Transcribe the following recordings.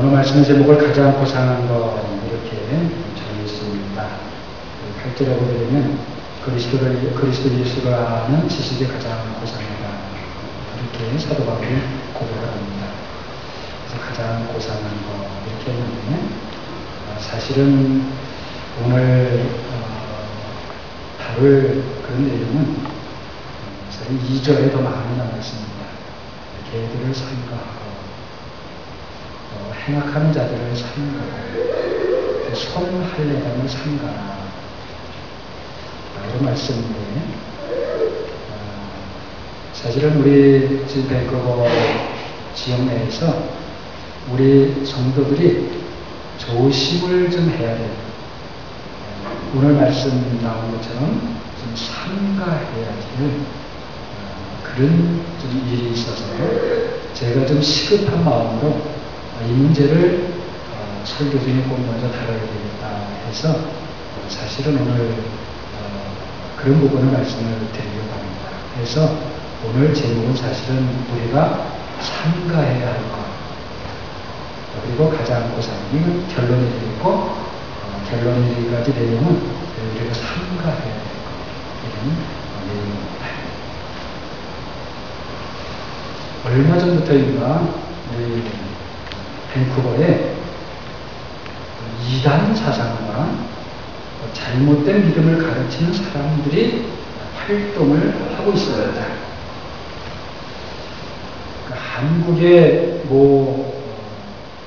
오늘 말씀의 제목을 가장 고상한 것 이렇게 정했습니다. 8절에 보게 되면 그리스도 예수를 아는 지식이 가장 고상하다 이렇게 사도 바울이 고백을 합니다. 그래서 가장 고상한 것 이렇게 했는데 사실은 오늘 다룰 그런 내용은 사실 2절에 더 많이 나와 있습니다. 개들을 삼가하고 행악하는 자들을 삼가하고 손할례당을 삼가하라 이런 말씀인데 사실은 우리 지금 밴쿠버 지역 내에서 우리 성도들이 조심을 좀 해야 돼요. 오늘 말씀 나온 것처럼 좀 삼가해야 될 그런 좀 일이 있어서 제가 좀 시급한 마음으로 이 문제를 설교 중에 꼭 먼저 다뤄야 되겠다 해서 사실은 오늘 그런 부분을 말씀을 드리려고 합니다. 그래서 오늘 제목은 사실은 우리가 삼가해야 할 것 그리고 가장 고상 이건 결론이 되고 결론이 가지 내용은 우리가 삼가해야 될 것 이런 내용입니다. 얼마 전부터인가 우리 밴쿠버에 이단 사상과 잘못된 믿음을 가르치는 사람들이 활동을 하고 있습니다. 그러니까 한국의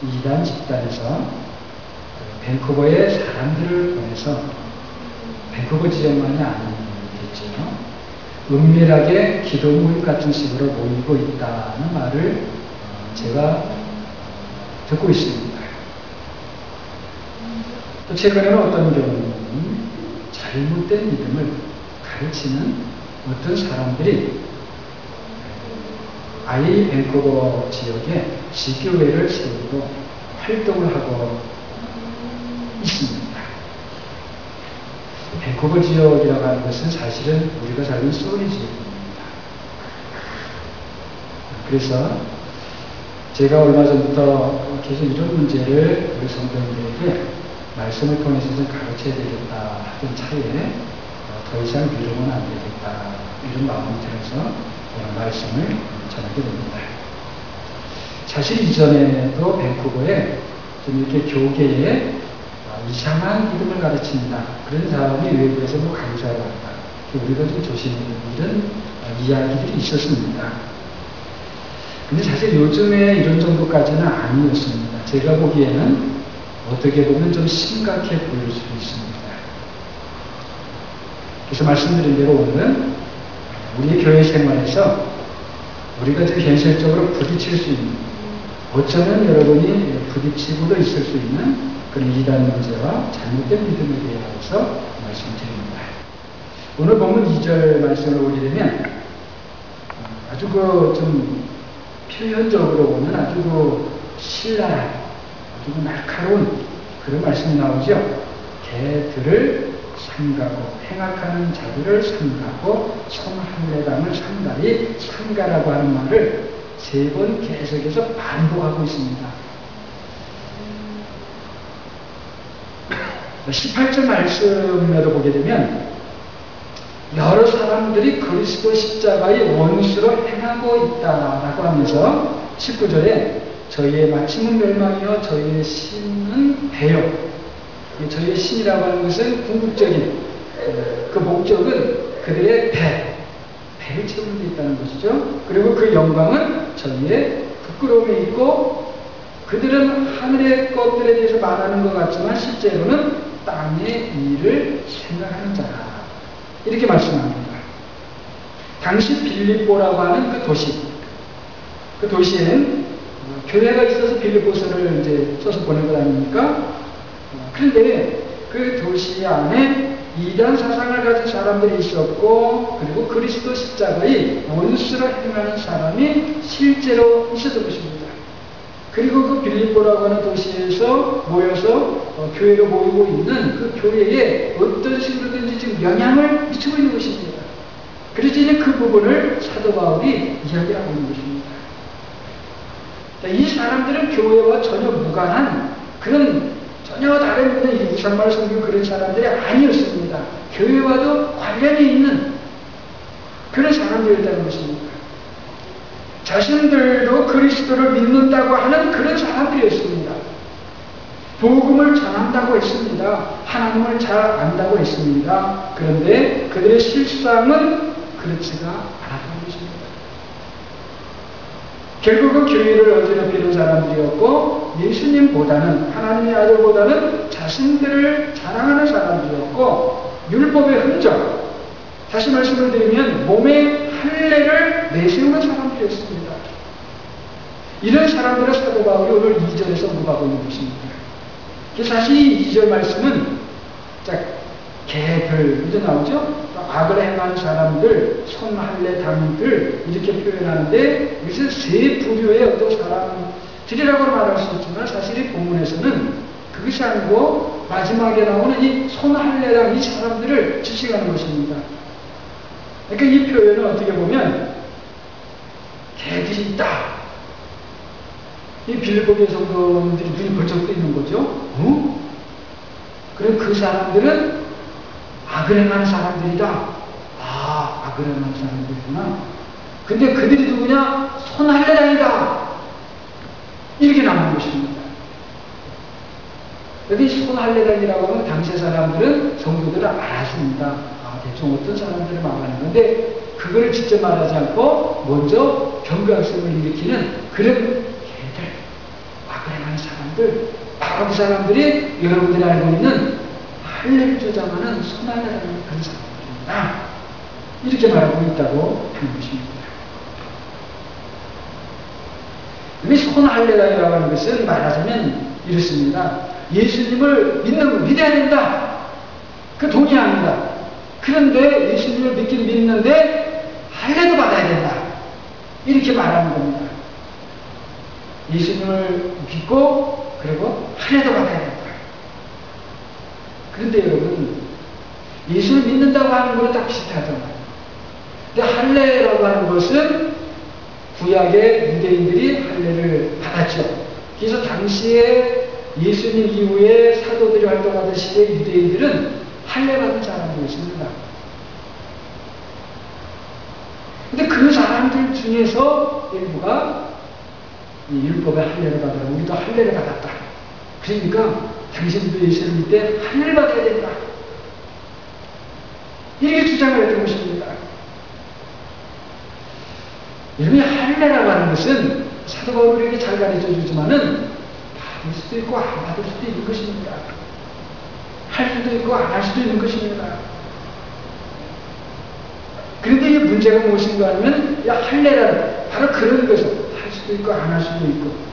이단 집단에서 밴쿠버의 사람들을 보내서 밴쿠버 지역만이 아니겠죠. 은밀하게 기도 모임 같은 식으로 모이고 있다는 말을 제가 듣고 있습니다. 또 최근에는 어떤 경우는 잘못된 믿음을 가르치는 어떤 사람들이 아예 밴쿠버 지역에 지교회를 세우고 활동을 하고 있습니다. 밴쿠버 지역이라고 하는 것은 사실은 우리가 살고 있는 소리 지역입니다. 그래서 제가 얼마 전부터 계속 이런 문제를 우리 성도님들에게 말씀을 통해서 좀 가르쳐야 되겠다 하던 차에 더 이상 미루면 안 되겠다 이런 마음이 들어서 오늘 말씀을 전하게 됩니다. 사실 이전에도 밴쿠버에 좀 이렇게 교계에 이상한 믿음을 가르친다 그런 사람이 외부에서 강사를 한다 우리가 좀 조심해야 이런 이야기들이 있었습니다. 근데 사실 요즘에 이런 정도까지는 아니었습니다. 제가 보기에는 어떻게 보면 좀 심각해 보일 수 있습니다. 그래서 말씀드린 대로 오늘은 우리의 교회 생활에서 우리가 좀 현실적으로 부딪힐 수 있는 어쩌면 여러분이 부딪히고도 있을 수 있는 그런 이단 문제와 잘못된 믿음에 대해서 말씀드립니다. 오늘 본문 2절 말씀을 보게 되면 아주 좀 표현적으로 보면 아주 신랄한, 아주 날카로운 그런 말씀이 나오죠. 개들을 삼가고 행악하는 자들을 삼가고 손할례당을 삼가리 삼가라고 하는 말을 3번 계속해서 반복하고 있습니다. 18절 말씀에도 보게 되면 여러 사람들이 그리스도 십자가의 원수로 행하고 있다라고 하면서 19절에 저희의 마침은 멸망이요 저희의 신은 배요. 저희의 신이라고 하는 것은 궁극적인 그 목적은 그들의 배를 채우는 데 있다는 것이죠. 그리고 그 영광은 저희의 부끄러움에 있고 그들은 하늘의 것들에 대해서 말하는 것 같지만 실제로는 땅의 일을 생각하는 자라. 이렇게 말씀합니다. 당시 빌립보라고 하는 그 도시, 그 도시에는 교회가 있어서 빌립보서를 이제 써서 보낸 것 아닙니까? 그런데 그 도시 안에 이단 사상을 가진 사람들이 있었고, 그리고 그리스도 십자가의 원수로 행하는 사람이 실제로 있었던 것입니다. 그리고 그 빌립보라고 하는 도시에서 모여서 교회로 모이고 있는 그 교회에 어떤 식으로든지 지금 영향을 미치고 있는 것입니다. 그래서 이제 그 부분을 사도 바울이 이야기하고 있는 것입니다. 자, 이 사람들은 교회와 전혀 무관한 그런 전혀 다른 이 우상말 섬기고 그런 사람들이 아니었습니다. 교회와도 관련이 있는 그런 사람들이었다는 것입니다. 자신들도 그리스도를 믿는다고 하는 그런 사람들이었습니다. 복음을 전한다고 했습니다. 하나님을 잘 안다고 했습니다. 그런데 그들의 실상은 그렇지가 않았던 것입니다. 결국은 교회를 어지럽히는 사람들이었고 예수님보다는 하나님의 아들보다는 자신들을 자랑하는 사람들이었고 율법의 흔적, 다시 말씀을 드리면 몸의 할례를 내세우는 사람들이었습니다. 이런 사람들을 사도 바울이 오늘 2절에서 언급하고 있는 것입니다. 사실 이 2절 말씀은 개들 이제 나오죠? 악을 행하는 사람들, 손할례 당들 이렇게 표현하는데 여기서 세 부류의 어떤 사람들이라고 말할 수 있지만 사실 이 본문에서는 그것이 아니고 마지막에 나오는 이 손할례당 이 사람들을 지칭하는 것입니다. 그러니까 이 표현은 어떻게 보면 개들이 있다. 이 빌보의 성도들이 눈이 벌쩍 뜨이는 거죠. 그럼 그 사람들은 악을 행하는 사람들이다. 악을 행하는 사람들이구나. 근데 그들이 누구냐? 손할례당이다. 이렇게 나오는 것입니다. 여기 손할례당이라고 하면 당시 사람들은 성도들을 알았습니다. 대충 어떤 사람들을 말하는 건데 그걸 직접 말하지 않고 먼저 경각심을 일으키는 그런 개들, 악을 행하는 사람들, 바로 그 사람들이 여러분들이 알고 있는 할례를 주장하는 손할례라는 그런 사람들입니다. 이렇게 말하고 있다고 하는 것입니다. 이 손할례라고 하는 것은 말하자면 이렇습니다. 예수님을 믿어야 된다. 그 동의합니다. 그런데 예수님을 믿긴 믿는데 할례도 받아야 된다. 이렇게 말하는 겁니다. 예수님을 믿고 그리고 할례도 받아야 된다. 그런데 여러분 예수를 믿는다고 하는 거는 다 비슷하잖아요. 근데 할례라고 하는 것은 구약의 유대인들이 할례를 받았죠. 그래서 당시에 예수님 이후에 사도들이 활동하던 시대 유대인들은 할례 받은 사람들이었습니다. 근데 그 사람들 중에서 일부가 이 율법의 할례를 받으라. 우리도 할례를 받았다. 그러니까 당신도 예수를 믿을 때 할례를 받아야 된다. 이렇게 주장을 했던 것입니다. 여러분이 할례라고 하는 것은 사도 바울이 이렇게 잘 가르쳐 주지만은 받을 수도 있고 안 받을 수도 있는 것입니다. 할 수도 있고 안 할 수도 있는 것입니다. 그런데 이 문제가 무엇인가 하면 할례라는 바로 그런 것을 할 수도 있고 안 할 수도 있고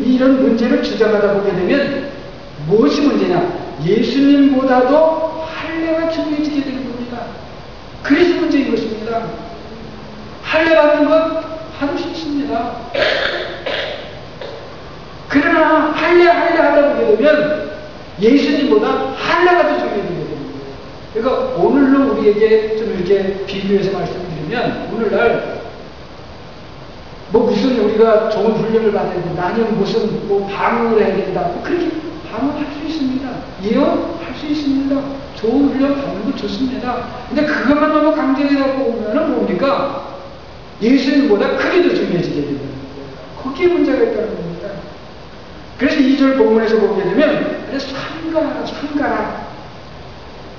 이런 문제를 주장하다 보게 되면 무엇이 문제냐? 예수님보다도 할례가 중요해지게 되는 겁니다. 그래서 문제인 것입니다. 할례 받는 건 할 수 있습니다. 그러나 할례 하다 보게 되면 예수님보다 할례가 더 중요해지게 되는 거예요. 그러니까 오늘로 우리에게 좀 이렇게 비교해서 말씀드리면 오늘날 무슨 우리가 좋은 훈련을 받아야 된다. 아니면 무슨 방어를 해야 된다. 그렇게 방어할 수 있습니다. 예언할 수 있습니다. 좋은 훈련 받는 거 좋습니다. 근데 그것만 너무 강제하다 보면은 뭡니까? 예수님보다 크게 더 중요해지게 됩니다. 거기에 문제가 있다는 겁니다. 그래서 2절 본문에서 보게 되면 삼가라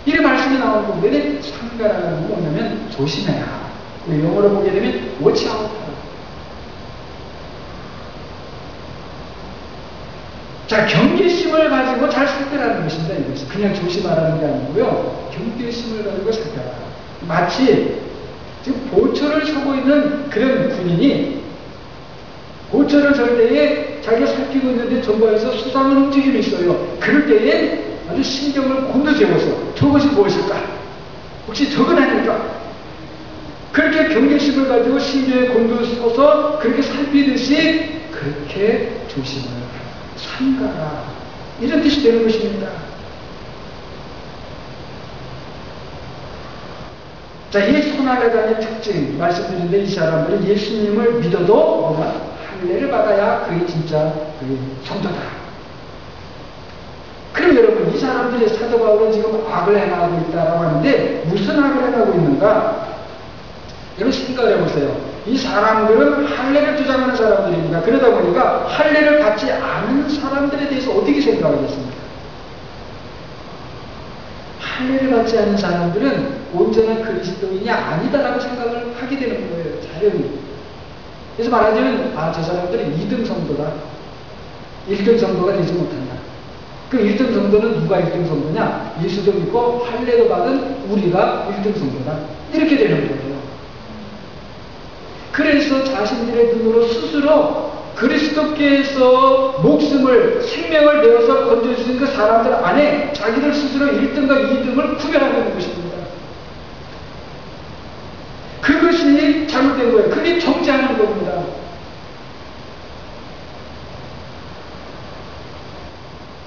이런 말씀이 나오는 건데 삼가라는 건 뭐냐면 조심해라. 영어로 보게 되면 watch out. 자, 경계심을 가지고 잘 살펴라는 것입니다. 이것은 그냥 조심하라는 게 아니고요. 경계심을 가지고 살펴라. 마치 지금 보초를 서고 있는 그런 군인이 보초를 설 때에 자기가 살피고 있는데 전방에서 수상한 움직임이 있어요. 그럴 때에 아주 신경을 곤두세워서 저것이 무엇일까? 혹시 저건 아닐까? 그렇게 경계심을 가지고 신경에 곤두서서 그렇게 살피듯이 그렇게 조심을 삼가라. 이런 뜻이 되는 것입니다. 자, 이 손할례당의 특징 말씀드렸는데 이 사람들은 예수님을 믿어도 뭐가 할례를 받아야 그게 진짜 그 성도다. 그럼 여러분, 이 사람들이 사도 바울은 지금 악을 행하고 있다라고 하는데 무슨 악을 행하고 있는가? 여러분 생각을 해보세요. 이 사람들은 할례를 주장하는 사람들입니다. 그러다 보니까 할례를 받지 않은 사람들에 대해서 어떻게 생각하겠습니까? 할례를 받지 않은 사람들은 온전한 그리스도인이 아니다라고 생각을 하게 되는 거예요. 자연히. 그래서 말하자면 저 사람들은 2등 성도다. 1등 성도가 되지 못한다. 그럼 1등 성도는 누가 1등 성도냐? 예수도 믿고 할례도 받은 우리가 1등 성도다. 이렇게 되는 거예요. 그래서 자신들의 눈으로 스스로 그리스도께서 목숨을, 생명을 내어서 건져주신 그 사람들 안에 자기들 스스로 1등과 2등을 구별하고 있는 것입니다. 그것이 잘못된 거예요. 그게 정죄하는 겁니다.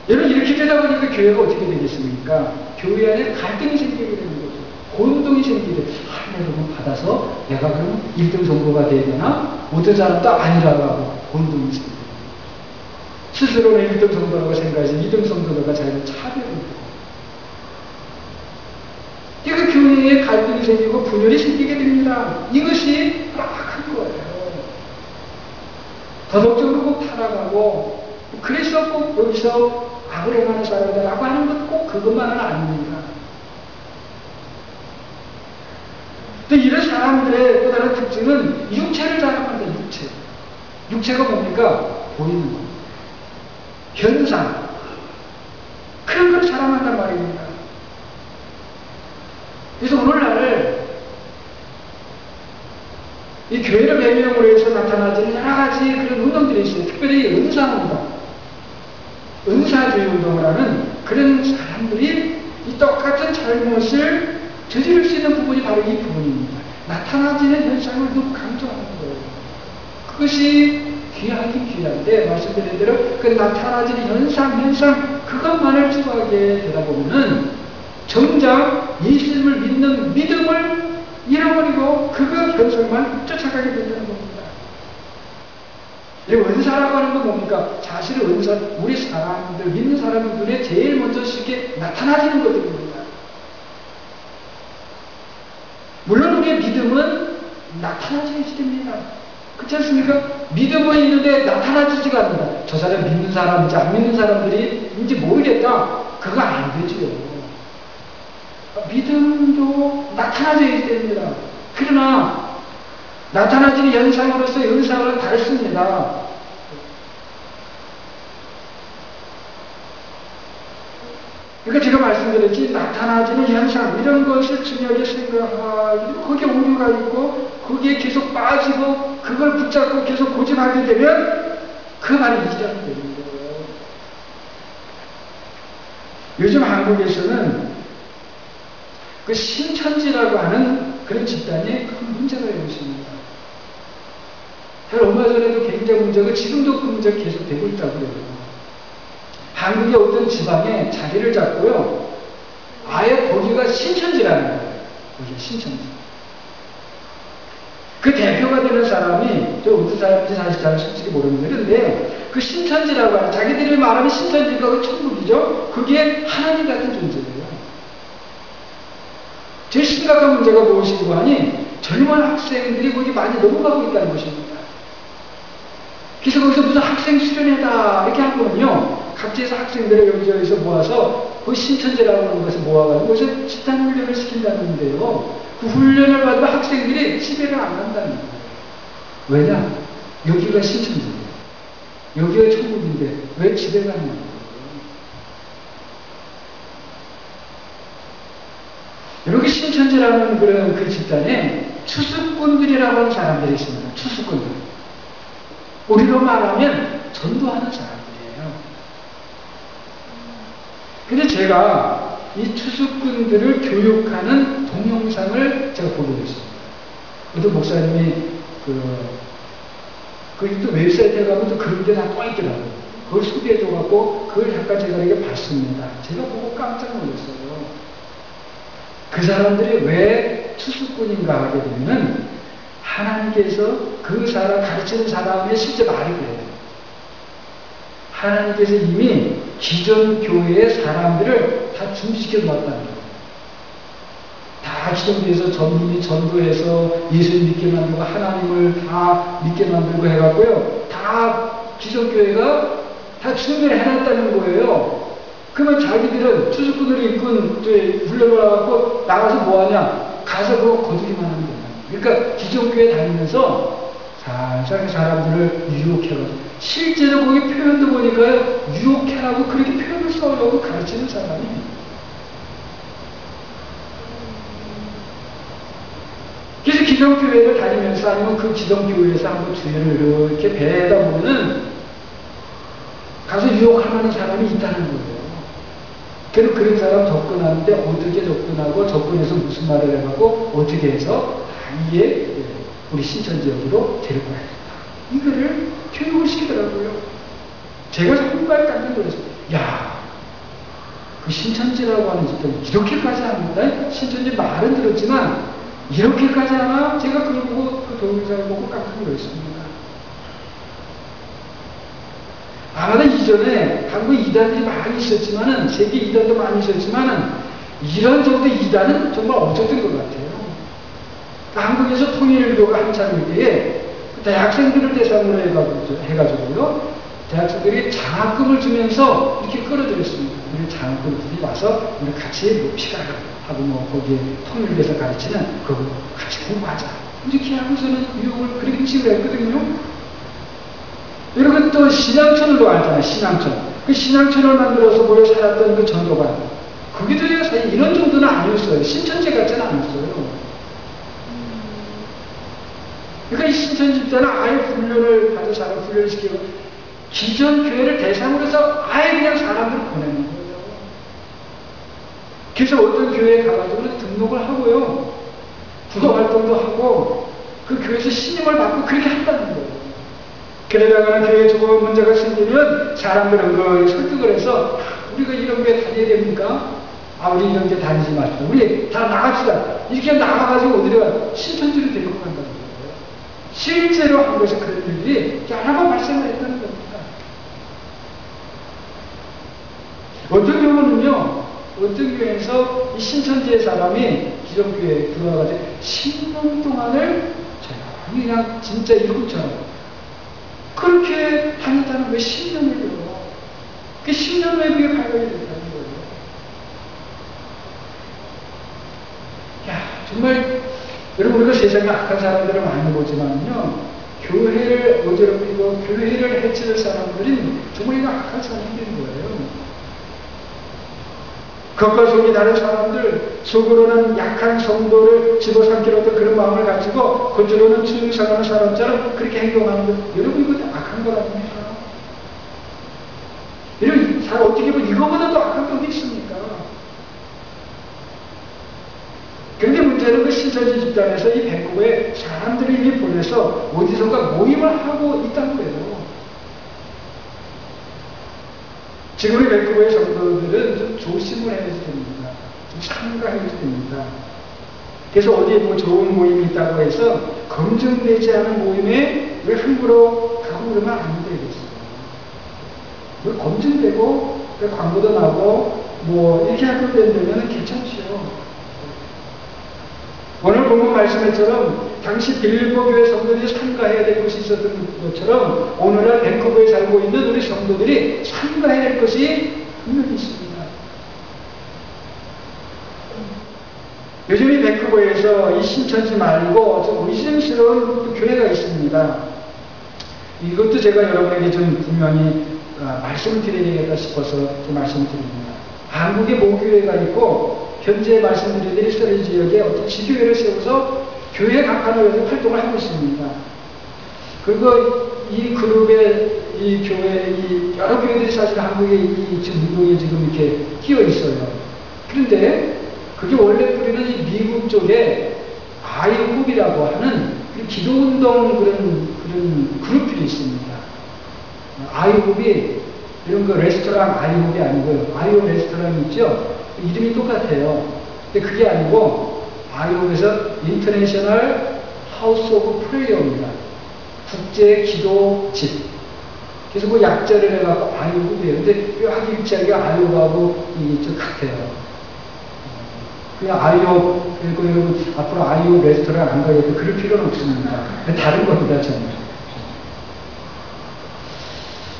여러분, 이렇게 되다 보니까 교회가 어떻게 되겠습니까? 교회 안에 갈등이 생기게 되는 거죠. 혼동이 생기게 돼요. 할례를 받아서 내가 그럼 1등 성도가 돼야 되나? 어떤 사람도 아니라고 하고 혼동이 생겨요. 스스로는 1등 성도라고 생각해서 2등 성도들과 자기를 차별해요. 이거 교회에 갈등이 생기고 분열이 생기게 됩니다. 이것이 악한 거예요. 도덕적으로 꼭 타락하고, 그래서 꼭 여기서 악을 행하는 사람들이라고 하는 것 꼭 그것만은 아닙니다. 또 이런 사람들의 또 다른 특징은 육체를 자랑한다. 육체가 뭡니까? 보이는 것, 현상, 그런 걸 자랑한단 말입니다. 그래서 오늘날 이 교회를 배경으로 해서 나타나지는 여러 가지 그런 운동들이 있어요. 특별히 은사주의 운동을 하는 그런 사람들이 이 똑같은 잘못을 저지를 수 있는 부분이 바로 이 부분입니다. 나타나지는 현상을 너무 강조하는 거예요. 그것이 귀하긴 귀한데, 말씀드린 대로 그 나타나지는 현상 그것만을 추구하게 되다 보면은 정작 예수님을 믿는 믿음을 잃어버리고 그거 현상만 쫓아가게 된다는 겁니다. 은사라고 하는 건 뭡니까? 사실은 은사, 우리 사람들, 믿는 사람들 눈에 제일 먼저 쉽게 나타나지는 것들입니다. 물론 우리의 믿음은 나타나져야지 됩니다. 그렇지 않습니까? 믿음은 있는데 나타나지지가 않는다. 저 사람 믿는 사람인지 안 믿는 사람들인지 모르겠다. 그거 안 되죠. 믿음도 나타나져야 됩니다. 그러나 나타나지는 현상으로서 은사는 다릅니다. 그러니까 제가 말씀드렸지, 나타나지는 현상, 이런 것을 중요하게 생각하고, 거기에 오류가 있고, 거기에 계속 빠지고, 그걸 붙잡고 계속 고집하게 되면, 그 말이 이지라는 되는 거예요. 요즘 한국에서는 그 신천지라고 하는 그런 집단이 큰 문제가 되고 있습니다. 얼마 전에도 굉장히 문제고, 지금도 그 문제가 계속되고 있다고 그래요. 한국의 어떤 지방에 자리를 잡고요, 아예 거기가 신천지라는 거예요. 거기 신천지. 그 대표가 되는 사람이, 저 어떤 사람인지 사실 잘 솔직히 모르는데, 근데 그 신천지라고 하는, 자기들이 말하는 신천지가 그 천국이죠? 그게 하나님 같은 존재예요. 제일 심각한 문제가 무엇이고 하니, 젊은 학생들이 거기 많이 넘어가고 있다는 것입니다. 그래서 거기서 무슨 학생 수련회다 이렇게 한 거는요, 각지에서 학생들을 여기저기서 모아서 그 신천지라고 하는 것을 모아가지고 거기서 집단 훈련을 시킨다는데요, 그 훈련을 받으면 학생들이 집에를 안 간다는 거예요. 왜냐? 여기가 신천지예요. 여기가 천국인데 왜 집에 가는 거예요? 여기 신천지라는 그런 그 집단에 추수꾼들이라고 하는 사람들이 있습니다. 추수꾼들. 우리로 말하면 전도하는 사람들이에요. 근데 제가 이 추수꾼들을 교육하는 동영상을 제가 보게 됐습니다. 어떤 목사님이 또 웹사이트에 가면 또 그런 게 다 또 있더라고요. 그걸 소개해줘갖고 그걸 잠깐 제가 이렇게 봤습니다. 제가 보고 깜짝 놀랐어요. 그 사람들이 왜 추수꾼인가 하게 되면 하나님께서 그 사람, 가르치는 사람의 실제 말이 그래요. 하나님께서 이미 기존 교회의 사람들을 다 준비시켜 놓았다는 거예요. 다 기존 교회에서 이미 전도해서 예수님 믿게 만들고 하나님을 다 믿게 만들고 해갖고요. 다 기존 교회가 다 준비를 해놨다는 거예요. 그러면 자기들은 추수꾼으로 이끈 훈련을 하고 나가서 뭐하냐? 가서 그거 거두기만 하는 거예요. 그러니까 기존 교회 다니면서 살살 사람들을 유혹해가지고 실제로 거기 표현도 보니까요. 유혹해라고 그렇게 표현을 써려고 가르치는 사람이 그래서 기존 교회를 다니면서 아니면 그 기존 교회에서 한번 주의를 이렇게 배다 보면은 가서 유혹할 만한 사람이 있다는 거예요. 그래서 그런 사람 접근하는데 어떻게 접근하고 접근해서 무슨 말을 해가고 어떻게 해서 이게 우리 신천지 여기로 데리고 가야겠다. 이거를 교육을 시키더라고요. 제가 정말 깜짝 놀랐어요. 야, 그 신천지라고 하는 집도 이렇게까지 합니다. 신천지 말은 들었지만 이렇게까지 하나? 제가 그걸 보고 그 동영상을 보고 깜짝 놀랐습니다. 아마도 이전에 한국 이단들이 많이 있었지만은, 세계 이단도 많이 있었지만은, 이런 정도 이단은 정말 없었던 것 같아요. 한국에서 통일교가 한참일 때에 대학생들을 대상으로 해가지고요, 대학생들이 장학금을 주면서 이렇게 끌어들였습니다. 우리 장학금들이 와서 우리 같이 놉시다 하고 뭐 거기에 통일교에서 가르치는 그거 같이 공부하자. 이렇게 하고서는 유혹을 그렇게 식으로 했거든요. 그리고 또 신앙촌을 알잖아요. 신앙촌. 그 신앙촌을 만들어서 모여 살았던 그 전도관. 거기도 제가 사실 이런 정도는 아니었어요. 신천지 같지는 않았어요. 그러니까 이 신천지 때는 아예 훈련을 받은 사람 훈련을 시키고 기존 교회를 대상으로 해서 아예 그냥 사람들을 보내는 거예요. 그래서 어떤 교회에 가가지고 등록을 하고요. 구도 활동도 하고 그 교회에서 신임을 받고 그렇게 한다는 거예요. 그러다가 교회에 조금 문제가 생기면 사람들은 그 설득을 해서 우리가 이런 교회 다녀야 됩니까? 우리 이런 교회 다니지 마시다. 우리 다 나갑시다. 이렇게 나가가지고 어디로 신천지로 데리고 간다는 거예요. 실제로 한국에서 그런 일들이 여러 번 발생을 했다는 겁니다. 어떤 경우는요, 어떤 교회에서 이 신천지의 사람이 기존 교회에 들어와가지고 10년 동안을 그냥 진짜 일꾼처럼 그렇게 다녔다는 거예요. 10년을요. 그 10년 후에 그게 발견이 됐다는 거예요. 야, 정말, 여러분, 우리가 세상에 악한 사람들을 많이 보지만요, 교회를 어지럽히고 교회를 해칠 사람들은 정말 이거 악한 사람들인 거예요. 겉과 속이 다른 사람들, 속으로는 약한 성도를 집어삼키는 어떤 그런 마음을 가지고 겉으로는 충성하는 사람처럼 그렇게 행동하는 것, 여러분 이거 악한 거 아닙니까? 여러분 어떻게 보면 이거보다 더 악한 게 어디 있습니까? 그런데 문제는 그 신천지 집단에서 이 밴쿠버에 사람들을 이미 보내서 어디선가 모임을 하고 있다는 거예요. 지금 우리 밴쿠버의 성도들은 좀 조심을 해야 됩니다. 좀 삼가해야 됩니다. 그래서 어디에 뭐 좋은 모임이 있다고 해서 검증되지 않은 모임에 왜 함부로 가고 그러면 안 되겠어요. 검증되고 광고도 나고 뭐 이렇게 할 것 되면 괜찮지요. 오늘 본문 말씀처럼 당시 빌보교회 성도들이 삼가해야 될 것이 있었던 것처럼 오늘날 밴쿠버에 살고 있는 우리 성도들이 삼가해야 될 것이 분명히 있습니다. 요즘 이 밴쿠버에서 이 신천지 말고 좀 의심스러운 교회가 있습니다. 이것도 제가 여러분에게 좀 분명히 말씀을 드려야겠다 싶어서 좀 말씀을 드립니다. 한국에 모교회가 있고 현재 말씀드린 이스라엘 지역에 어떤 지교회를 세워서 교회 간판을 활동을 하고 있습니다. 그리고 이 그룹의 이 교회, 이 여러 교회들이 사실 한국에 이 지금 운동에 지금 이렇게 끼어 있어요. 그런데 그게 원래 뿌리는 이 미국 쪽에 아이홉이라고 하는 기도운동 그런 그룹들이 있습니다. 아이홉이 이런 거 레스토랑 아이홉이 아니고요. 아이홉 레스토랑 있죠? 이름이 똑같아요. 근데 그게 아니고 아이홉에서 인터내셔널 하우스 오브 프레이어입니다. 국제 기도집. 그래서 그 약자를 해갖고 아이오그예요. 근데 묘하게 일치하게 아이오그하고 좀 같아요. 그냥 아이오, 그리고 여러분 앞으로 아이오 레스토랑 안 가도 그럴 필요는 없습니다. 다른 겁니다, 저는.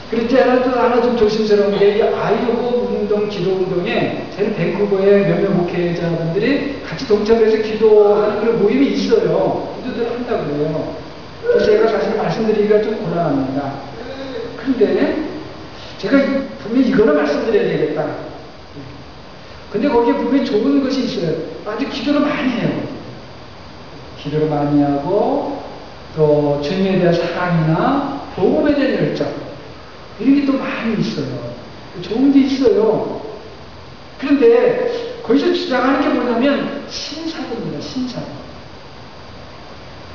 그렇지 않아도 하나 좀 조심스러운 게 이 아이오그 운동, 기도 운동에 저는 밴쿠버의 몇몇 목회자분들이 같이 동참해서 기도하는 그런 모임이 있어요. 기도들 한다고 해요. 그래서 제가 사실 말씀드리기가 좀 곤란합니다. 근데 제가 분명히 이거는 말씀드려야 되겠다. 근데 거기에 분명히 좋은 것이 있어요. 아주 기도를 많이 해요. 기도를 많이 하고 또 주님에 대한 사랑이나 복음에 대한 열정 이런 게 또 많이 있어요. 좋은 게 있어요. 그런데 거기서 주장하는 게 뭐냐면 신사도입니다. 신사도.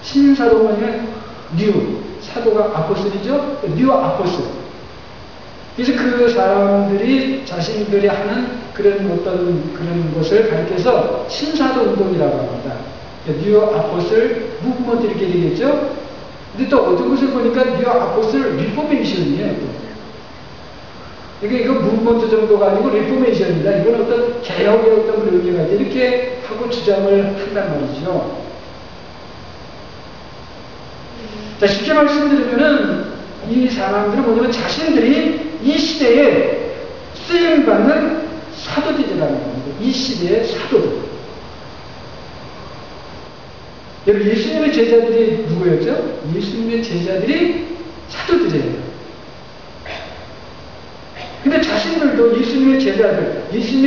신사도 뭐냐면 뉴 사도가 아포스리죠. 뉴 아포스. 그래서 그 사람들이 자신들이 하는 그런 어떤 그런 것을 가리켜서 신사도 운동이라고 합니다. 뉴 아포슬 무브먼트 이렇게 되겠죠. 근데 또 어떤 것을 보니까 뉴 아포슬 리포메이션이에요. 이거 무브먼트 정도가 아니고 리포메이션입니다. 이건 어떤 개혁의 어떤 의미가 있다. 이렇게 하고 주장을 한단 말이죠. 자, 쉽게 말씀드리면은 이 사람들은 뭐냐면 자신들이 이 시대에 쓰임받는 사도들이라는 겁니다. 이 시대의 사도들. 여러분, 예수님의 제자들이 누구였죠? 예수님의 제자들이 사도들이에요. 근데 자신들도 예수님의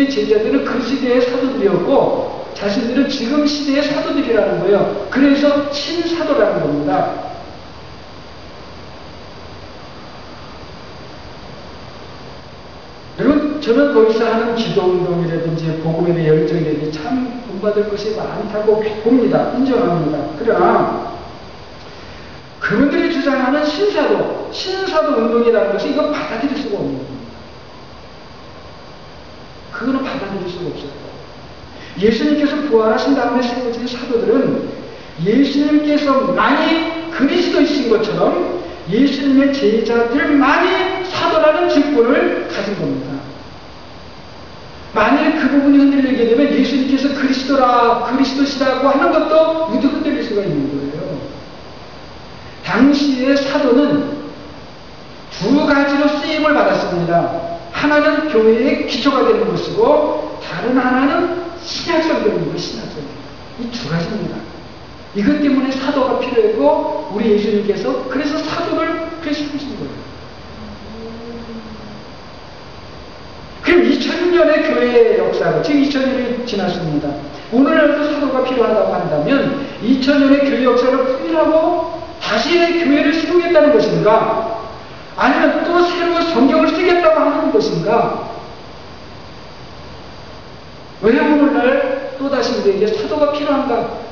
제자들은 그 시대의 사도들이었고, 자신들은 지금 시대의 사도들이라는 거예요. 그래서 신사도라는 겁니다. 여러분, 저는 거기서 하는 기도운동이라든지 복음에 대한 열정이라든지 참 본받을 것이 많다고 봅니다. 인정합니다. 그러나 그분들이 주장하는 신사도 운동이라는 것이 이건 받아들일 수가 없는 겁니다. 그거는 받아들일 수가 없어요. 예수님께서 부활하신 다음에 세워진 사도들은 예수님께서만이 그리스도이신 것처럼 예수님의 제자들만이 사도라는 직분을 가진 겁니다. 만일 그 부분이 흔들리게 되면 예수님께서 그리스도시라고 하는 것도 모두 흔들릴 수가 있는 거예요. 당시의 사도는 두 가지로 쓰임을 받았습니다. 하나는 교회의 기초가 되는 것이고 다른 하나는 신약성적인 것, 신약성적. 이 두 가지입니다. 이것 때문에 사도가 필요했고 우리 예수님께서 그래서 사도를 그래서 삼으신 거예요. 그럼 2000년의 교회의 역사가 지금 2000년이 지났습니다. 오늘날도 사도가 필요하다고 한다면 2000년의 교회 역사를 풀이하고 다시 교회를 세우겠다는 것인가? 아니면 또 새로 성경을 쓰겠다고 하는 것인가? 왜 오늘날 또다시 우리에게 사도가 필요한가?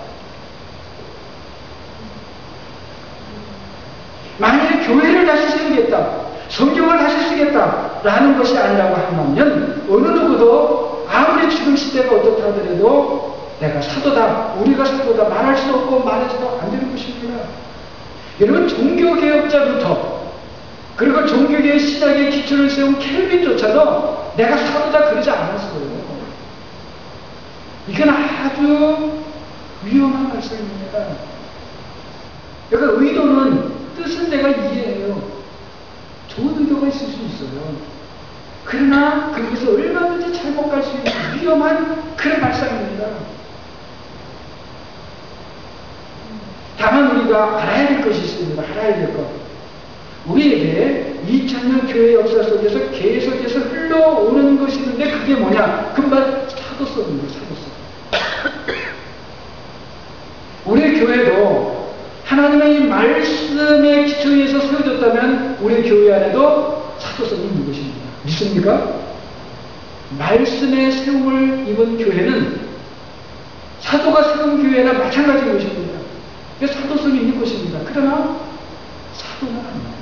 만약에 교회를 다시 세우겠다, 성경을 다시 쓰겠다라는 것이 아니라고 한다면 어느 누구도 아무리 지금 시대가 어떻다 하더라도 내가 사도다, 우리가 사도다 말할 수 없고 말해서도 안 되는 것입니다. 여러분, 종교개혁자부터 그리고 종교계의 시작의 기초를 세운 켈빈조차도 내가 사도다 그러지 않았어요. 이건 아주 위험한 말씀입니다. 그러니까 의도는 뜻은 내가 이해해요. 좋은 의도가 있을 수 있어요. 그러나 거기서 얼마든지 잘못 갈 수 있는 위험한 그런 말씀입니다. 다만 우리가 알아야 될 것이 있습니다. 알아야 될 것. 우리에게 2000년 교회 역사 속에서 계속해서 흘러오는 것이 있는데 그게 뭐냐? 금방 사도성입니다. 사도성. 우리의 교회도 하나님의 말씀의 기초에서 세워졌다면 우리 교회 안에도 사도성이 있는 것입니다. 믿습니까? 말씀의 세움을 입은 교회는 사도가 세운 교회나 마찬가지인 것입니다. 그래서 사도성이 있는 것입니다. 그러나 사도는 아닙니다.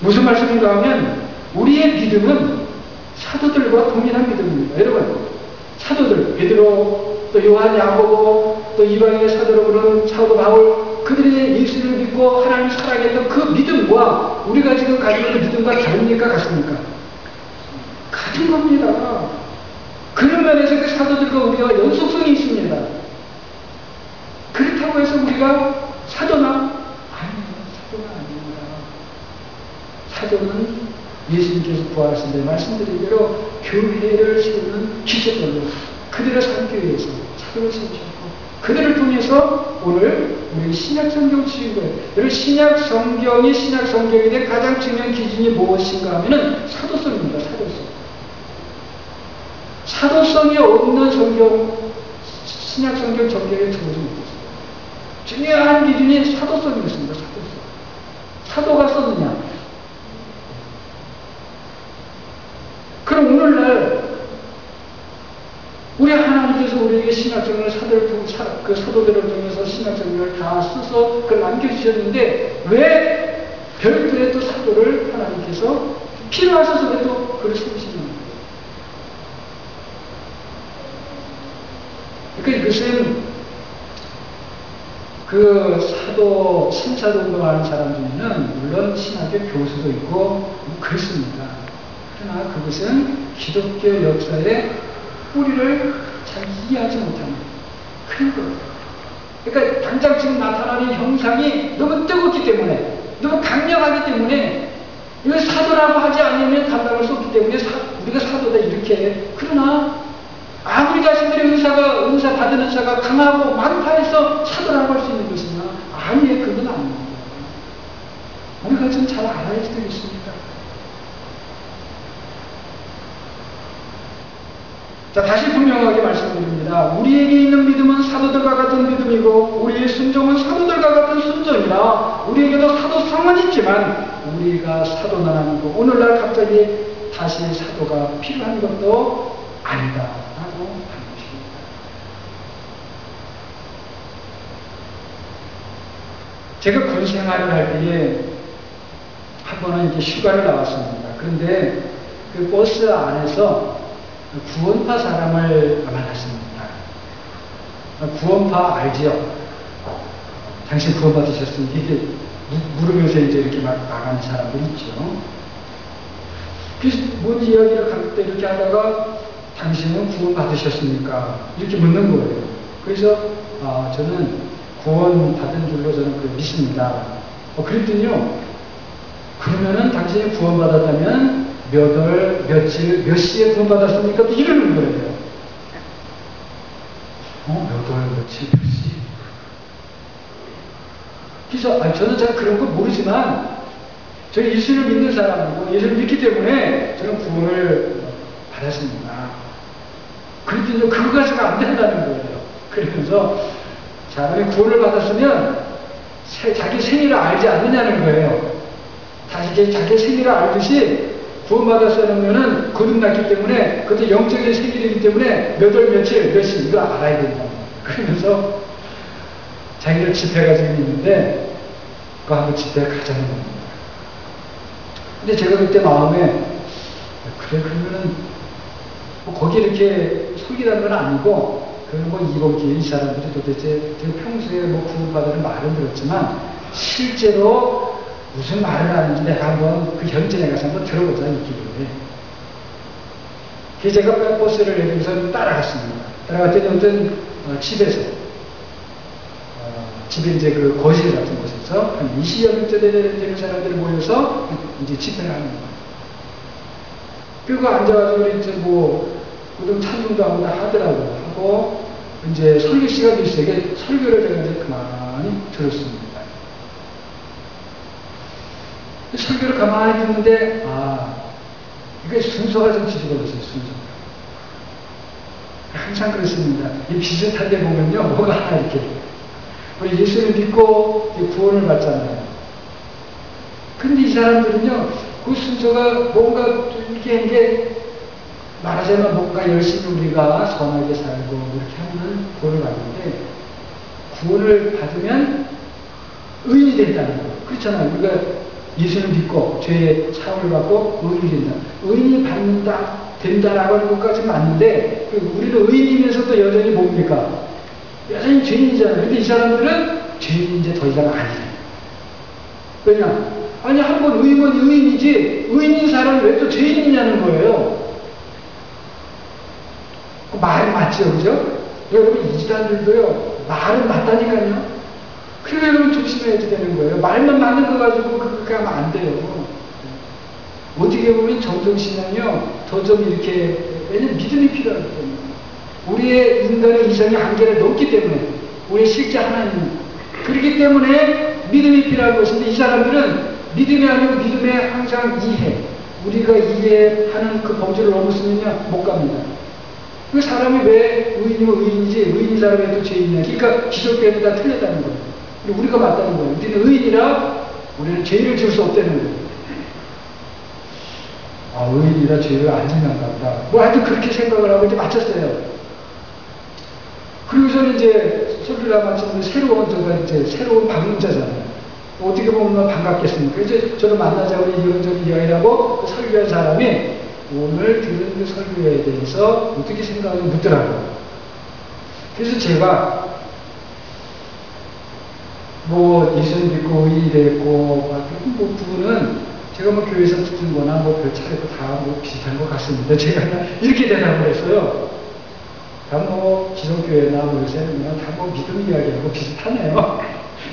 무슨 말씀인가 하면 우리의 믿음은 사도들과 동일한 믿음입니다. 여러분, 사도들, 베드로, 또 요한, 야고보, 또 이방인의 사도로 부른 사도 바울, 그들이 예수를 믿고 하나님을 사랑했던 그 믿음과 우리가 지금 가지고 있는 믿음과 다릅니까? 같습니까? 같은 겁니다. 그런 면에서 그 사도들과 우리가 연속성이 있습니다. 그렇다고 해서 우리가 사도나? 아니요, 사도가 아닙니다. 사도는 예수님께서 부활하신 데 말씀드린 대로 교회를 세우는 기초들로 그들을 삼기 위해서 사도를 세우셨고, 그들을 통해서 오늘 우리 신약 성경 치는 거예요. 여러분, 신약 성경이 신약 성경에 대한 가장 중요한 기준이 무엇인가 하면은 사도성입니다. 사도성. 사도성이 없는 성경, 신약 성경 전개에 들어오지 못했어요. 중요한 기준이 사도성이었습니다. 사도성. 사도가 썼느냐? 그럼 오늘날 우리 하나님께서 우리에게 신약성경을 그 사도들을 통해서 신약성경을 다 써서 그걸 남겨주셨는데 왜 별도의 또 사도를 하나님께서 필요하셔서 왜 또 그걸 세우시는 거예요? 그러니까 이것은 그 사도, 신사도 운동하는 사람 중에는 물론 신학의 교수도 있고 그렇습니다. 그러나 그것은 기독교 역사의 뿌리를 잘 이해하지 못하는 그런 거예요. 그러니까 당장 지금 나타나는 형상이 너무 뜨겁기 때문에, 너무 강력하기 때문에 이걸 사도라고 하지 않으면 감당할 수 없기 때문에 우리가 사도다 이렇게 해. 그러나 아무리 자신들의 은사 받은 은사가 강하고 많다 해서 사도라고 할 수 있는 것이냐? 아니에요. 그건 아닙니다. 우리가 좀 잘 알아야지 되겠습니다. 자, 다시 분명하게 말씀드립니다. 우리에게 있는 믿음은 사도들과 같은 믿음이고 우리의 순종은 사도들과 같은 순종이라 우리에게도 사도성은 있지만 우리가 사도는 아니고 오늘날 갑자기 다시 사도가 필요한 것도 아니다라고 하는 것입니다. 제가 군 생활을 할 때에 한 번은 이렇게 휴가를 나왔습니다. 그런데 그 버스 안에서 구원파 사람을 만났습니다. 구원파 알지요? 당신 구원 받으셨으니 이게 물으면서 이제 이렇게 막 나가는 사람들 있죠. 그래서 뭔 이야기를 할 때 이렇게 하다가 당신은 구원 받으셨습니까? 이렇게 묻는 거예요. 그래서 저는 구원 받은 줄로 저는 믿습니다. 그랬더니요. 그러면은 당신이 구원 받았다면 몇 월, 며칠, 몇 시에 구원 받았습니까? 또 이러는 거예요. 몇 월, 며칠, 몇 시? 그래서 저는 잘 그런 거 모르지만 저는 예수를 믿는 사람이고 예수를 믿기 때문에 저는 구원을 받았습니다. 그랬더니 그거 가지고가 안 된다는 거예요. 그러면서 사람이 구원을 받았으면 자기 생일을 알지 않느냐는 거예요. 다시 자기 생일을 알듯이 구원받았으면은 거듭났기 때문에 그것도 영적인 생일이기 때문에 몇 월 며칠 몇 시 이거 알아야 된다. 그러면서 자기를 집회가 있는데 그거 한번 집회에 가자는 겁니다. 근데 제가 그때 마음에 그래 그러면은 거기 이렇게 설교하는 건 아니고 그런 거 이번 기회에 이 사람들이 도대체 평소에 구원받으는 말은 들었지만 실제로 무슨 말을 하는지 내가 한번 그 현장에 가서 한번 들어보자 이 기회에. 그래서 제가 버스를 내리면서 따라갔습니다. 따라갔더니 어떤 집에서 집에 이제 그 거실 같은 곳에서 한 20여 명째 되는 사람들이 모여서 이제 집회를 하는 거예요. 그리고 앉아가지고 이제 그좀 찬송도 하고 하더라고요. 하고 이제 설교 시간도 있어요. 이게 설교를 제가 이제 가만히 들었습니다. 설교를 가만히 듣는데 이게 순서가 좀 뒤집어졌어요. 순서가. 항상 그렇습니다. 이 비슷하게 보면요. 뭐가 하나 이렇게 우리 예수를 믿고 구원을 받잖아요. 근데 이 사람들은요. 그 순서가 뭔가 이게 말하자면 뭔가 열심히 우리가 선하게 살고 이렇게 하면 구원을 받는데 구원을 받으면 의인이 된다는 거예요. 그렇잖아요. 우리가 예수를 믿고 죄의 사함을 받고 의인이 된다. 의인이 받는다. 된다라고 하는 것까지 맞는데 우리는 의인이면서도 여전히 뭡니까? 여전히 죄인이잖아요. 근데 이 사람들은 죄인이 이제 더 이상 아니에요. 왜냐? 아니 한번 의인은 의인이지 의인인 사람이 왜 또 죄인이냐는 거예요. 말이 맞죠, 그죠? 여러분 이단들도요 말은 맞다니까요. 그래서 여러분 조심해야 되는 거예요. 말만 맞는 거 가지고 그렇게 하면 안 돼요. 어떻게 보면 정정신앙이요 더 좀 이렇게 왜냐면 믿음이 필요하기 때문에 우리의 인간의 이성의 한계를 넘기 때문에 우리의 실제 하나님은 그렇기 때문에 믿음이 필요한 것인데 이 사람들은 믿음이 아니고 믿음의 항상 이해 우리가 이해하는 그 범주를 넘었으면요 못 갑니다. 그 사람이 왜 의인이면 의인이지 의인인 사람이 또 죄인이냐 그러니까 기독교에는 다 틀렸다는 거예요. 우리가 맞다는 거예요. 우리는 의인이라 우리는 죄를 지을 수 없다는 거예요. 아, 의인이라 죄를 안 짓는가 보다. 뭐 하여튼 그렇게 생각을 하고 이제 맞췄어요. 그리고서는 이제 설교를 마치면 새로운 방문자잖아요. 어떻게 보면 반갑겠습니까? 이제 저를 만나자고 이런저런 이야기를 하고 그 설교한 사람이 오늘 들은 그 설교에 대해서 어떻게 생각하는지 묻더라고요. 그래서 제가 뭐 예수님 믿고 의인이 됐고 뭐 부분은 제가 뭐 교회에서 듣는 거나 뭐 별 차이고 다 뭐 비슷한 것 같습니다. 제가 이렇게 대답을 했어요. 다 뭐 기성교회나 뭐 요새는 다 뭐 믿음 이야기하고 비슷하네요.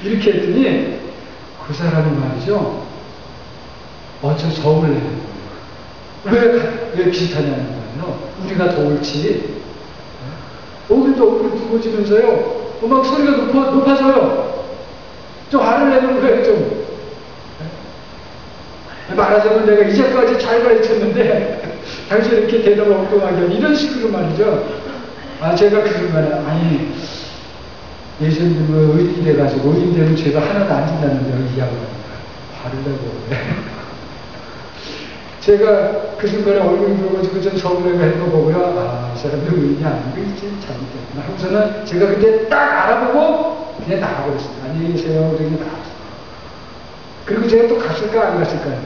이렇게 했더니 그 사람이 말이죠. 어쩌 성을 내는 거예요. 왜 비슷하냐는 거예요. 우리가 더 옳지. 얼굴도 얼굴이 붉어지면서요. 막 소리가 높아져요. 좀 화를 내는 거예요, 좀. 말하자면 내가 이제까지 잘 가르쳤는데, 당신 이렇게 대답을 엉뚱하게 하니, 이런 식으로 말이죠. 아, 제가 그 순간에, 아니, 예수님은 의인이 돼가지고, 의인 되면 죄가 하나도 안 진다는데, 이야기를 합니다. 화를 내고. 제가 그 순간에 얼굴이 붉어지고 좀 서울에 가 있는 거 보고요. 아, 이 사람들 의인이 아니고 이제 잘못됐구나. 하고서는 제가 그때 딱 알아보고 그냥 나가버렸습니다. 안녕히 계세요. 그러고 나갔어요. 그리고 제가 또 갔을까 안 갔을까요?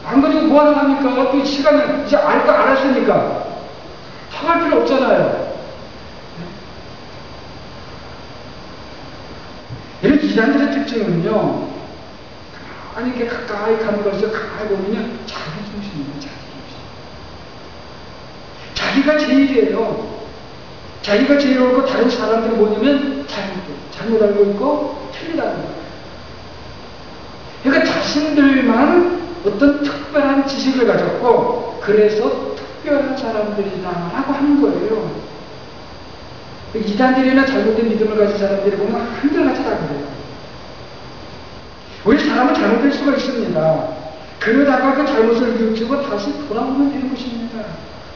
안 그리고 뭐 하나 합니까? 또 시간을 이제 알았으니까 참할 필요 없잖아요. 이런 이단들의 특징은요. 아니, 이렇게 가까이 가는 것을 가까이 보면요. 자기 중심입니다. 자기 중심. 자기가 제일이에요. 자기가 제일 옳고 다른 사람들은 뭐냐면 잘못 알고 있고 틀리다는 거예요. 그러니까 자신들만 어떤 특별한 지식을 가졌고 그래서 특별한 사람들이다라고 하는 거예요. 이단들이나 잘못된 믿음을 가진 사람들이 보면 한결같이 다 그래요. 우리 사람은 잘못될 수가 있습니다. 그러다가 그 잘못을 뉘우치고 다시 돌아오면 되는 것입니다.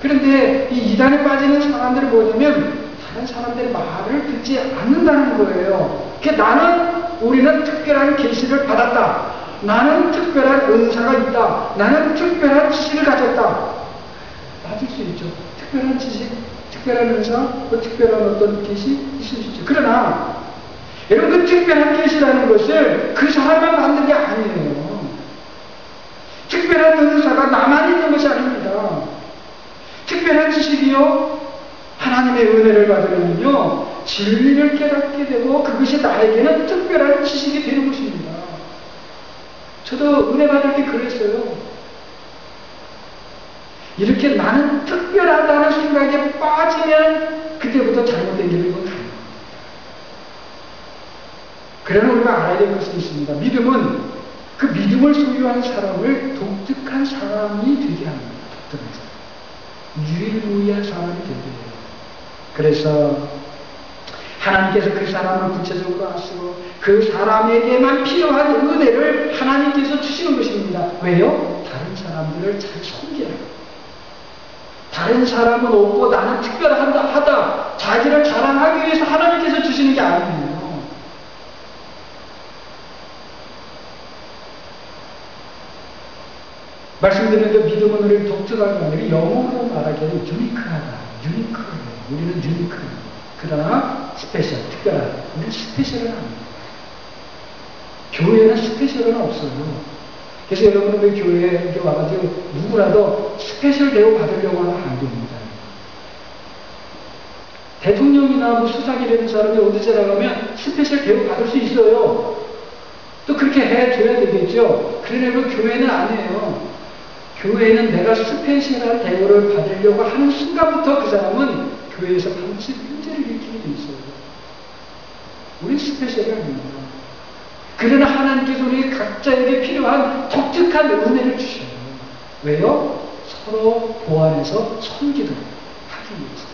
그런데 이 이단에 빠지는 사람들은 뭐냐면 다른 사람들의 말을 듣지 않는다는 거예요. 나는 우리는 특별한 계시를 받았다. 나는 특별한 은사가 있다. 나는 특별한 지식을 가졌다. 맞을 수 있죠. 특별한 지식, 특별한 은사, 특별한 어떤 계시 있을 수 있죠. 그러나 여러분 그 특별한 계시라는 것을 그 사람만 받는 게 아니에요. 특별한 은사가 나만 있는 것이 아닙니다. 특별한 지식이요. 하나님의 은혜를 받으면요. 진리를 깨닫게 되고 그것이 나에게는 특별한 지식이 되는 것입니다. 저도 은혜 받을 때 그랬어요. 이렇게 나는 특별하다는 생각에 빠지면 그때부터 잘못된 길을 가요. 그러나 우리가 알아야 될 것은 있습니다. 믿음은 그 믿음을 소유한 사람을 독특한 사람이 되게 합니다. 독특한 사람. 유일무이한 사람이 되게 해요. 그래서 하나님께서 그 사람을 구체적으로 아시고 그 사람에게만 필요한 은혜를 하나님께서 주시는 것입니다. 왜요? 다른 사람들을 잘 섬기라. 다른 사람은 없고 나는 특별하다 자기를 자랑하기 위해서 하나님께서 주시는 게 아니에요. 말씀드렸는데 믿음은 우리를 독특하게 아니라 영어로 말하기에는 유니크하다. 유니크해요. 우리는 유니크해요. 그러나 스페셜, 특별하다. 우리는 스페셜은 아닙니다. 교회는 스페셜은 없어요. 그래서 여러분은 우리 교회에 와가지고 누구라도 스페셜 대우 받으려고 하면 안 됩니다. 대통령이나 뭐 수상이 되는 사람이 어디 지나가면 스페셜 대우 받을 수 있어요. 또 그렇게 해줘야 되겠죠. 그러나 그 교회는 안 해요. 교회는 내가 스페셜한 대우를 받으려고 하는 순간부터 그 사람은 교회에서 반드시 문제를 일으키게 돼 있어요. 우리 스페셜이 아닙니다. 그러나 하나님께서 우리 각자에게 필요한 독특한 은혜를 주셔요. 왜요? 서로 보완해서 섬기도록 하기 위해서.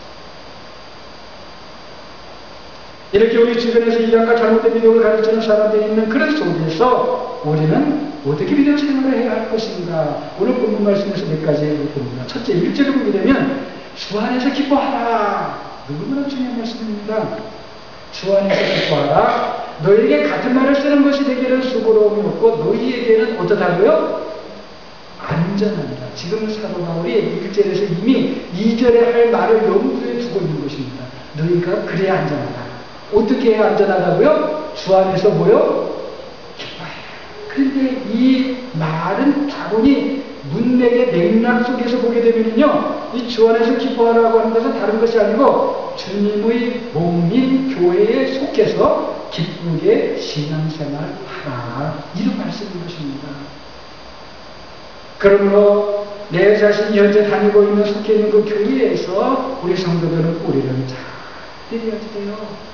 이렇게 우리 주변에서 이단과 잘못된 믿음을 가르치는 사람들이 있는 그런 속에서 우리는 어떻게 믿음 생활을 해야 할 것인가? 오늘 본문 말씀에서 몇 가지를 봅니다. 첫째, 1절을 보게 되면 주 안에서 기뻐하라. 너무나 중요한 말씀입니다. 주 안에서 기뻐하라. 너에게 같은 말을 쓰는 것이 되기는 수고로움이 없고 너희에게는 어떠다고요? 안전합니다. 지금 사도 바울이 1절에서 이미 2절에 할 말을 염두에 두고 있는 것입니다. 너희가 그래야 안전하다. 어떻게 해야 안전하다고요? 주 안에서 뭐요? 기뻐해라. 그런데 이 말은 다분히 문맥의 맥락 속에서 보게 되면요, 이 주 안에서 기뻐하라고 하는 것은 다른 것이 아니고 주님의 몸인 교회에 속해서 기쁘게 신앙생활하라, 이런 말씀인 것입니다. 그러므로 내 자신이 현재 다니고 있는 속해 있는 그 교회에서 우리 성도들은 뿌리를 잘 들여야 돼요.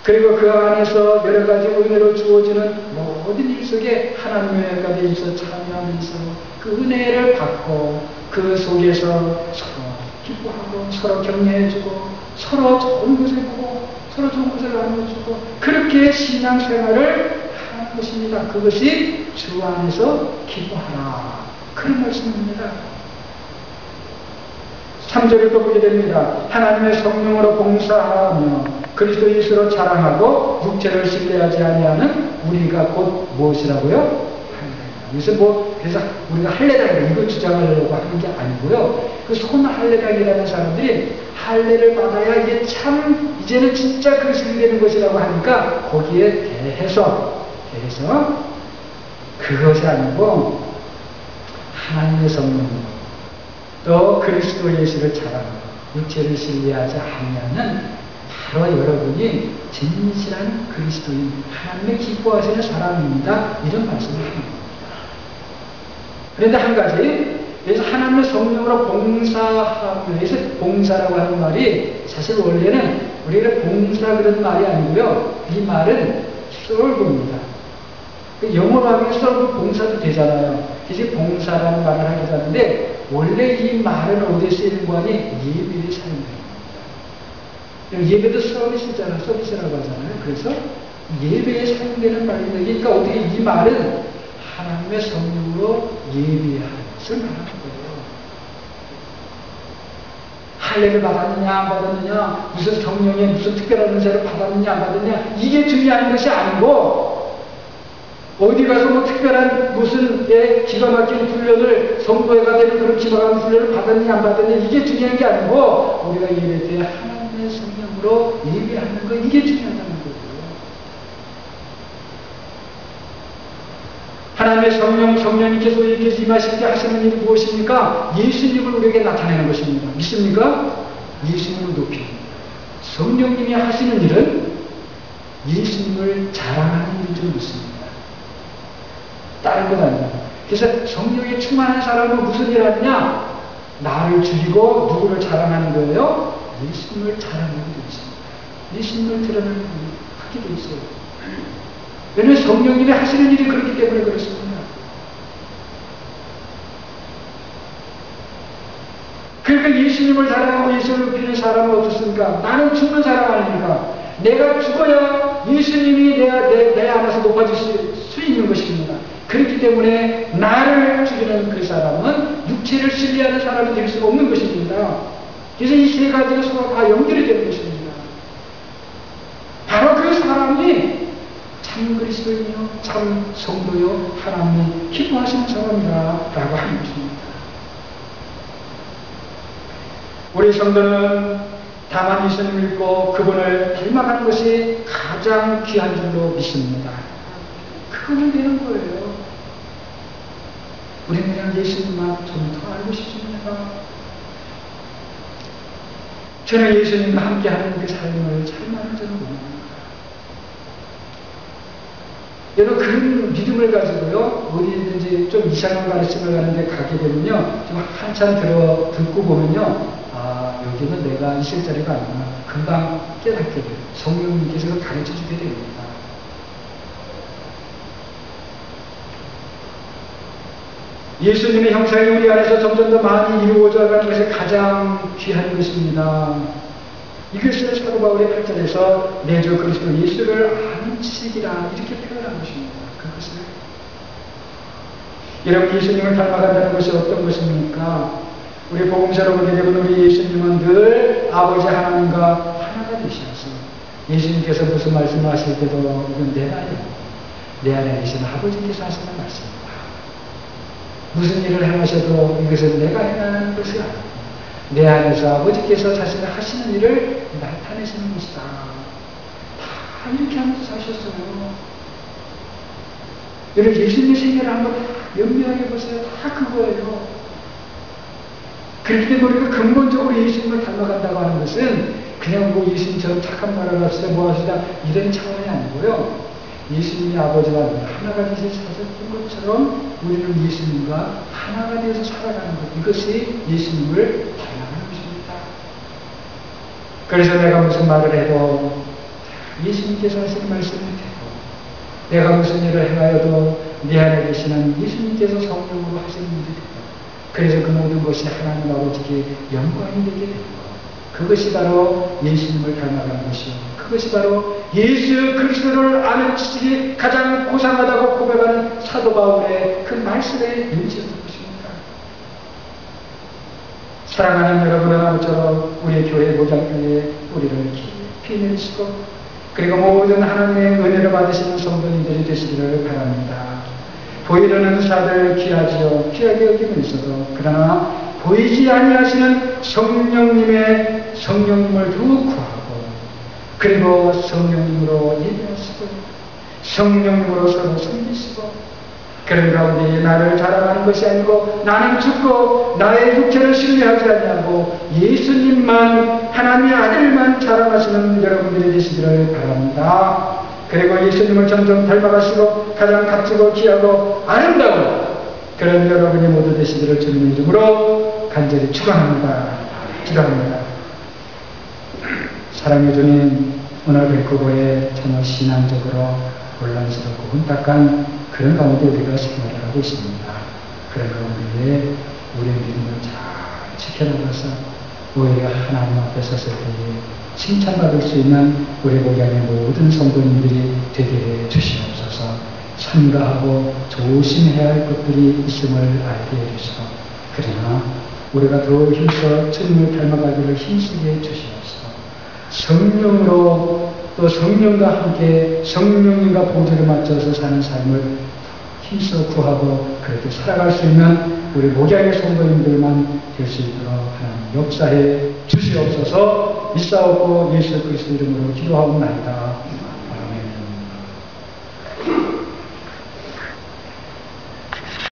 그리고 그 안에서 여러 가지 은혜로 주어지는 모든 일 속에 하나님의 은혜가 있어 참여하면서 그 은혜를 받고 그 속에서 서로 기뻐하고 서로 격려해주고 서로 좋은 것을 보고 서로 좋은 것을 나눠주고 그렇게 신앙생활을 하는 것입니다. 그것이 주 안에서 기뻐하라, 그런 말씀입니다. 3절을 또 보게 됩니다. 하나님의 성령으로 봉사하며 그리스도 예수로 자랑하고 육체를 신뢰하지 아니하는 우리가 곧 무엇이라고요? 할례다. 그래서 그래서 우리가 할례다 이거 주장하려고 하는 게 아니고요. 그 손 할례당이라는 사람들이 할례를 받아야 이게 참 이제는 진짜 그리스도인이 되는 것이라고 하니까 거기에 대해서 그것이 아니고 하나님의 성령으로 또 그리스도 예수를 자랑하고 육체를 신뢰하지 아니하는 바로 여러분이 진실한 그리스도인, 하나님의 기뻐하시는 사람입니다. 이런 말씀을 하는 겁니다. 그런데 한 가지, 그래서 하나님의 성령으로 봉사하며, 그래서 봉사라고 하는 말이 사실 원래는 우리가 봉사 그런 말이 아니고요. 이 말은 serve입니다. 영어로 하면 serve 봉사도 되잖아요. 그래서 봉사라는 말을 하기도 하는데 원래 이 말은 어디에 쓰이는 거 아니? 예배에 사용돼요. 예배도 서비스라고 하잖아요. 그래서 예배에 사용되는 말입니다. 그러니까 어떻게 이 말은 하나님의 성령으로 예배하는 것을 말하는 거예요. 할례를 받았느냐 안 받았느냐, 무슨 성령의 무슨 특별한 은사를 받았느냐 안 받았느냐, 이게 중요한 것이 아니고 어디 가서 뭐 특별한 무슨 기가 막힌 훈련을 성도회가 되는 그런 기가 막힌 훈련을 받았느냐 안 받았느냐, 이게 중요한 게 아니고 우리가 예배 때 하나님의 성령으로 예배하는 거, 이게 중요하다는 거예요. 하나님의 성령님께서 우리에게 임하실 때 하시는 일이 무엇입니까? 예수님을 우리에게 나타내는 것입니다. 믿습니까? 예수님을 높입니다. 성령님이 하시는 일은 예수님을 자랑하는 일인 줄 믿습니다. 다른 건 아니에요. 그래서 성령에 충만한 사람은 무슨 일을 하느냐? 나를 죽이고 누구를 자랑하는 거예요? 예수님을 자랑하는 게 있습니다. 예수님을 드러내는 하게 돼 있어요. 왜냐하면 성령님이 하시는 일이 그렇기 때문에 그렇습니다. 그러니까 예수님을 자랑하고 예수를 높이는 사람은 어떻습니까? 나는 죽는 사람 아닙니까? 내가 죽어야 예수님이 내 안에서 높아질 수 있는 것입니다. 그렇기 때문에 나를 죽이는 그 사람은 육체를 신뢰하는 사람이 될 수가 없는 것입니다. 그래서 이 세 가지가 서로 다 연결이 되는 것입니다. 바로 그 사람이 참 그리스도이며 참 성도요 하나님이 기뻐하시는 사람이라고 하는 것입니다. 우리 성도는 다만 예수님을 믿고 그분을 닮아가는 것이 가장 귀한 줄로 믿습니다. 그분을 되는 거예요. 우리는 그냥 예수님만 좀 더 알고 싶습니다. 저는 예수님과 함께하는 그 삶을 살만한 저는 원합니다. 여러분 그런 믿음을 가지고요 어디든지 좀 이상한 가르침을 가는데 가게 되면요 좀 한참 듣고 보면요 아 여기는 내가 있을 자리가 아니구나 금방 깨닫게 돼요. 성령님께서 가르쳐 주게 됩니다. 예수님의 형상이 우리 안에서 점점 더 많이 이루어져 가는 것이 가장 귀한 것입니다. 이것을 사도 바울의 8절에서 내 주 그리스도 예수를 아는 지식이라 이렇게 표현한 것입니다. 그것을 여러분 예수님을 닮아간다는 것이 어떤 것입니까? 우리 복음서로 보게 되면 우리 예수님은 늘 아버지 하나님과 하나가 되셔서 예수님께서 무슨 말씀하실 때도 이건 내 안에 계신 아버지께서 하시는 말씀입니다. 무슨 일을 행하셔도 이것은 내가 행하는 것이 아니고 내 안에서 아버지께서 자신이 하시는 일을 나타내시는 것이다. 다 이렇게 하면서 사셨어요. 여러분 예수님의 생애를 한번 연명해 보세요. 다 그거예요. 그렇기 때문에 우리가 근본적으로 예수님을 닮아간다고 하는 것은 그냥 뭐 예수님처럼 착한 말을 합시다 뭐 하시다 이런 차원이 아니고요. 예수님이 아버지와 하나가 되셔서 사셨던 것처럼 우리는 예수님과 하나가 되어서 살아가는 것 이것이 예수님을 닮아가는 것입니다. 그래서 내가 무슨 말을 해도 예수님께서 하시는 말씀을 듣고 내가 무슨 일을 행하여도 내 안에 계시는 예수님께서 성령으로 하시는 일을 듣고 그래서 그 모든 것이 하나님 아버지께 영광이 되게 되고 그것이 바로 예수님을 닮아가는 것이요. 그것이 바로 예수 그리스도를 아는 지식이 가장 고상하다고 고백하는 사도 바울의 그 말씀의 의지였던 것입니다. 사랑하는 여러분은 아무쪼록 우리 교회 목장교회에 우리를 깊이 내리시고 그리고 모든 하나님의 은혜를 받으시는 성도님들이 되시기를 바랍니다. 보이려는 사들 귀하지요. 귀하게 여기면서도 그러나 보이지 아니하시는 성령님을 더욱 구하고 그리고 성령님으로 예배하시고 성령님으로 서로 섬기시고 그런 가운데 나를 자랑하는 것이 아니고 나는 죽고 나의 육체를 신뢰하지 아니하고 예수님만 하나님의 아들만 자랑하시는 여러분들이 되시기를 바랍니다. 그리고 예수님을 점점 닮아가시고 가장 값지고 귀하고 아름다운 그런 여러분이 모두 되시기를 주님의 이름으로 간절히 축원합니다. 기도합니다. 사랑해 주님, 오늘 벨크고에 전혀 신앙적으로 혼란스럽고 혼탁한 그런 가운데 우리가 생활을 하고 있습니다. 그런 가운데 우리의 믿음을 잘 지켜나가서 오히려 하나님 앞에 섰을 때에 칭찬받을 수 있는 우리 목양의 모든 성도님들이 되게 해 주시옵소서. 삼가하고 조심해야 할 것들이 있음을 알게 해주시고 그러나 우리가 더 힘써 주님을 닮아가기를 힘쓰게 해주시옵소서. 성령으로 또 성령과 함께 성령님과 보조를 맞춰서 사는 삶을 힘써 구하고 그렇게 살아갈 수 있는 우리 목양의 성도님들만 될 수 있도록 하나님 역사해 주시옵소서. 있사옵고 예수 그리스도 이름으로 기도하옵나이다.